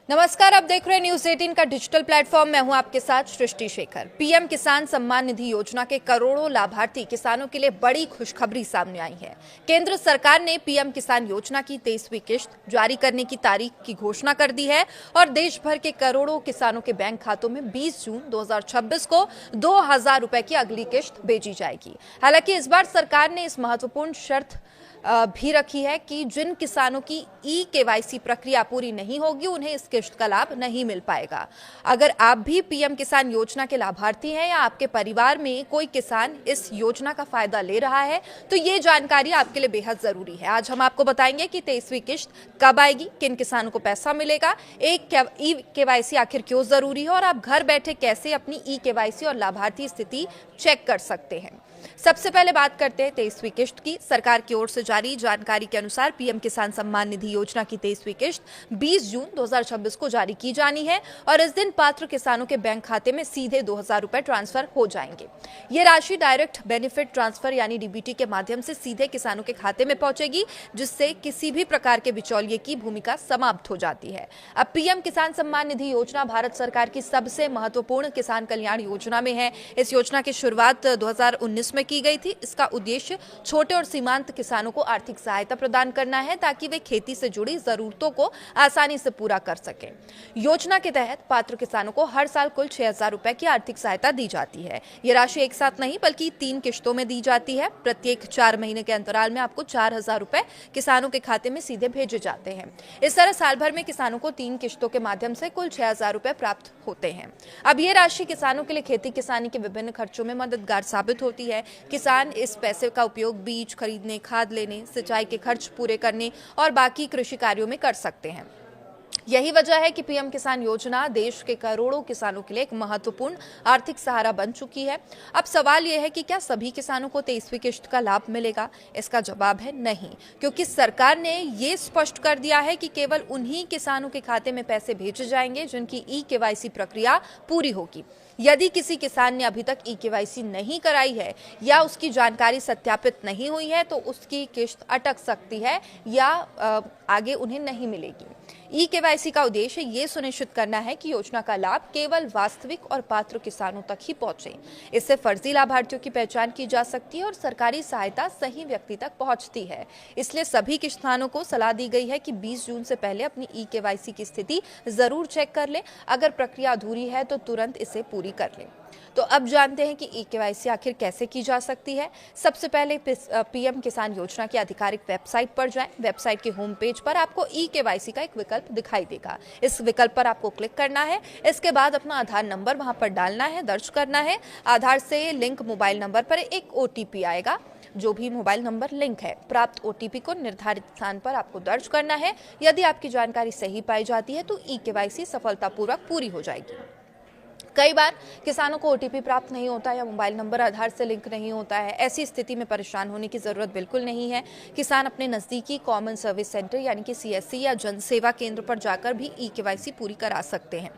नमस्कार, आप देख रहे हैं न्यूज 18 का डिजिटल प्लेटफॉर्म। मैं हूं आपके साथ सृष्टि शेखर। पीएम किसान सम्मान निधि योजना के करोड़ों लाभार्थी किसानों के लिए बड़ी खुशखबरी सामने आई है। केंद्र सरकार ने पीएम किसान योजना की 23वीं किश्त जारी करने की तारीख की घोषणा कर दी है और देश भर के करोड़ों किसानों के बैंक खातों में 20 जून 2026 को 2,000 रुपए की अगली किश्त भेजी जाएगी। हालांकि इस बार सरकार ने इस महत्वपूर्ण शर्त भी रखी है कि जिन किसानों की केवाईसी प्रक्रिया पूरी नहीं होगी उन्हें इस किश्त का लाभ नहीं मिल पाएगा। अगर आप भी पीएम किसान योजना के लाभार्थी हैं या आपके परिवार में कोई किसान इस योजना का फायदा ले रहा है तो ये जानकारी आपके लिए बेहद जरूरी है। आज हम आपको बताएंगे कि 23वीं किश्त कब आएगी, किन किसानों को पैसा मिलेगा, एक केवाईसी आखिर क्यों जरूरी है और आप घर बैठे कैसे अपनी केवाईसी और लाभार्थी स्थिति चेक कर सकते हैं। सबसे पहले बात करते हैं 23वीं किश्त की। सरकार की ओर से जारी जानकारी के अनुसार पीएम किसान सम्मान निधि योजना की 23वीं किश्त 20 जून 2026 को जारी की जानी है और इस दिन पात्र किसानों के बैंक खाते में सीधे 2,000 रुपए ट्रांसफर हो जाएंगे। ये राशि डायरेक्ट बेनिफिट ट्रांसफर यानी डीबीटी के माध्यम से सीधे किसानों के खाते में पहुंचेगी, जिससे किसी भी प्रकार के बिचौलिए की भूमिका समाप्त हो जाती है। अब पीएम किसान सम्मान निधि योजना भारत सरकार की सबसे महत्वपूर्ण किसान कल्याण योजना में है। इस योजना की शुरुआत 2019 में की गई थी। इसका उद्देश्य छोटे और सीमांत किसानों को आर्थिक सहायता प्रदान करना है ताकि वे खेती से जुड़ी जरूरतों को आसानी से पूरा कर सकें। योजना के तहत पात्र किसानों को हर साल कुल 6,000 रुपए की आर्थिक सहायता दी जाती है। ये राशि एक साथ नहीं बल्कि 3 किश्तों में दी जाती है। प्रत्येक 4 महीने के अंतराल में आपको 4,000 रुपए किसानों के खाते में सीधे भेजे जाते हैं। इस तरह साल भर में किसानों को 3 किश्तों के माध्यम से कुल 6,000 रुपए प्राप्त होते हैं। अब ये राशि किसानों के लिए खेती किसानी के विभिन्न खर्चों में मददगार साबित होती है। किसान इस पैसे का उपयोग बीज खरीदने, खाद लेने, सिंचाई के खर्च पूरे करने और बाकी कृषि कार्यों में कर सकते हैं। यही वजह है कि पीएम किसान योजना देश के करोड़ों किसानों के लिए एक महत्वपूर्ण आर्थिक सहारा बन चुकी है। अब सवाल यह है कि क्या सभी किसानों को 23वीं किश्त का लाभ मिलेगा? इसका जवाब है नहीं, क्योंकि सरकार ने ये स्पष्ट कर दिया है कि केवल उन्हीं किसानों के खाते में पैसे भेजे जाएंगे जिनकी केवाईसी प्रक्रिया पूरी होगी। यदि किसी किसान ने अभी तक केवाईसी नहीं कराई है या उसकी जानकारी सत्यापित नहीं हुई है तो उसकी किश्त अटक सकती है या आगे उन्हें नहीं मिलेगी। केवाईसी का उद्देश्य ये सुनिश्चित करना है कि योजना का लाभ केवल वास्तविक और पात्र किसानों तक ही पहुंचे। इससे फर्जी लाभार्थियों की पहचान की जा सकती है और सरकारी सहायता सही व्यक्ति तक पहुंचती है। इसलिए सभी किसानों को सलाह दी गई है कि 20 जून से पहले अपनी केवाईसी की स्थिति जरूर चेक कर लें। अगर प्रक्रिया अधूरी है तो तुरंत इसे पूरी कर लें। तो अब जानते हैं कि केवाईसी आखिर कैसे की जा सकती है। सबसे पहले पीएम किसान योजना की आधिकारिक वेबसाइट पर जाएं। वेबसाइट के होम पेज पर आपको केवाईसी का एक विकल्प दिखाई देगा। इस विकल्प पर आपको क्लिक करना है। इसके बाद अपना आधार नंबर वहां पर डालना है, दर्ज करना है। आधार से लिंक मोबाइल नंबर पर एक ओटीपी आएगा। जो भी मोबाइल नंबर लिंक है, प्राप्त ओटीपी को निर्धारित स्थान पर आपको दर्ज करना है। यदि आपकी जानकारी सही पाई जाती है तो केवाईसी सफलतापूर्वक पूरी हो जाएगी। कई बार किसानों को ओटीपी प्राप्त नहीं होता या मोबाइल नंबर आधार से लिंक नहीं होता है। ऐसी स्थिति में परेशान होने की जरूरत बिल्कुल नहीं है। किसान अपने नजदीकी कॉमन सर्विस सेंटर यानी कि सीएससी या जन सेवा केंद्र पर जाकर भी केवाईसी पूरी करा सकते हैं।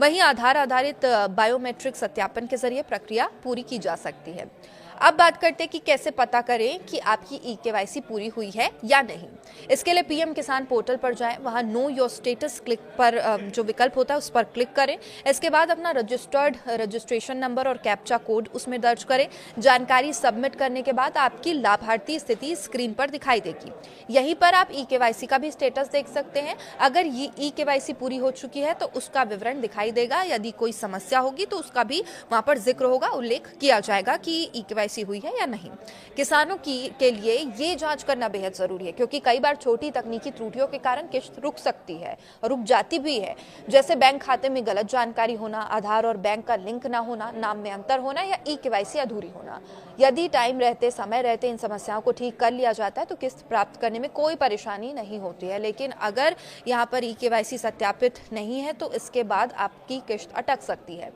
वहीं आधार आधारित बायोमेट्रिक सत्यापन के जरिए प्रक्रिया पूरी की जा सकती है। अब बात करते हैं कि कैसे पता करें कि आपकी केवाईसी पूरी हुई है या नहीं। इसके लिए पीएम किसान पोर्टल पर जाएं। वहां नो योर स्टेटस क्लिक पर जो विकल्प होता है उस पर क्लिक करें। इसके बाद अपना रजिस्ट्रेशन नंबर और कैप्चा कोड उसमें दर्ज करें। जानकारी सबमिट करने के बाद आपकी लाभार्थी स्थिति स्क्रीन पर दिखाई देगी। यहीं पर आप केवाईसी का भी स्टेटस देख सकते हैं। अगर ये केवाईसी पूरी हो चुकी है तो उसका विवरण दिखाई देगा। यदि कोई समस्या होगी तो उसका भी वहां पर जिक्र होगा, उल्लेख किया जाएगा कि केवाईसी हुई है या नहीं। किसानों के लिए ये जांच करना बेहद जरूरी है, क्योंकि कई बार छोटी तकनीकी त्रुटियों के कारण किश्त रुक सकती है, रुक जाती भी है। जैसे बैंक खाते में गलत जानकारी होना, आधार और बैंक का लिंक ना होना, नाम में अंतर होना या केवाईसी अधूरी होना। यदि समय रहते इन समस्याओं को ठीक कर लिया जाता है तो किस्त प्राप्त करने में कोई परेशानी नहीं होती है। लेकिन अगर यहाँ पर केवाईसी सत्यापित नहीं है तो इसके बाद आपकी किश्त अटक सकती है।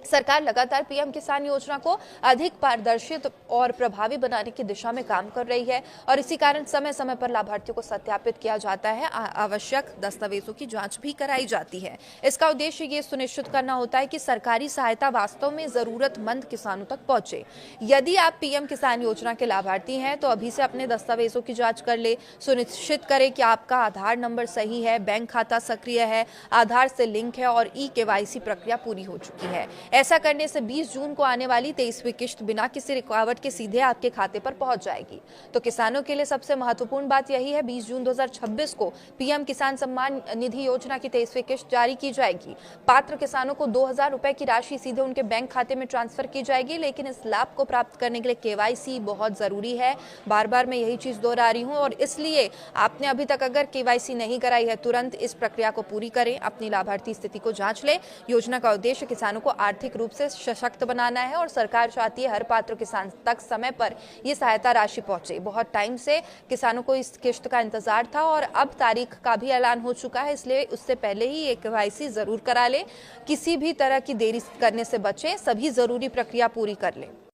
सरकार लगातार पीएम किसान योजना को अधिक पारदर्शी और प्रभावी बनाने की दिशा में काम कर रही है और इसी कारण समय समय पर लाभार्थियों को सत्यापित किया जाता है, आवश्यक दस्तावेजों की जांच भी कराई जाती है। इसका उद्देश्य ये सुनिश्चित करना होता है कि सरकारी सहायता वास्तव में जरूरतमंद किसानों तक पहुंचे। यदि आप पीएम किसान योजना के लाभार्थी हैं तो अभी से अपने दस्तावेजों की जांच कर ले, सुनिश्चित करें कि आपका आधार नंबर सही है, बैंक खाता सक्रिय है, आधार से लिंक है और ई-केवाईसी प्रक्रिया पूरी हो चुकी है। ऐसा करने से 20 जून को आने वाली 23वीं किश्त बिना किसी रुकावट के सीधे आपके खाते पर पहुंच जाएगी। तो किसानों के लिए सबसे महत्वपूर्ण बात यही है, 20 जून 2026 को पीएम किसान सम्मान निधि योजना की 23वीं किश्त जारी की जाएगी। पात्र किसानों को 2000 रुपए की राशि सीधे उनके बैंक खाते में ट्रांसफर की जाएगी, लेकिन इस लाभ को प्राप्त करने के लिए केवाईसी बहुत जरूरी है। बार बार मैं यही चीज दोहरा रही हूं और इसलिए आपने अभी तक अगर केवाईसी नहीं कराई है, तुरंत इस प्रक्रिया को पूरी करें, अपनी लाभार्थी स्थिति को जांच लें। योजना का उद्देश्य किसानों को आर्थिक रूप से सशक्त बनाना है और सरकार चाहती है हर पात्र किसान तक समय पर ये सहायता राशि पहुंचे। बहुत टाइम से किसानों को इस किश्त का इंतजार था और अब तारीख का भी ऐलान हो चुका है, इसलिए उससे पहले ही ये केवाईसी जरूर करा ले। किसी भी तरह की देरी करने से बचें, सभी जरूरी प्रक्रिया पूरी कर लें।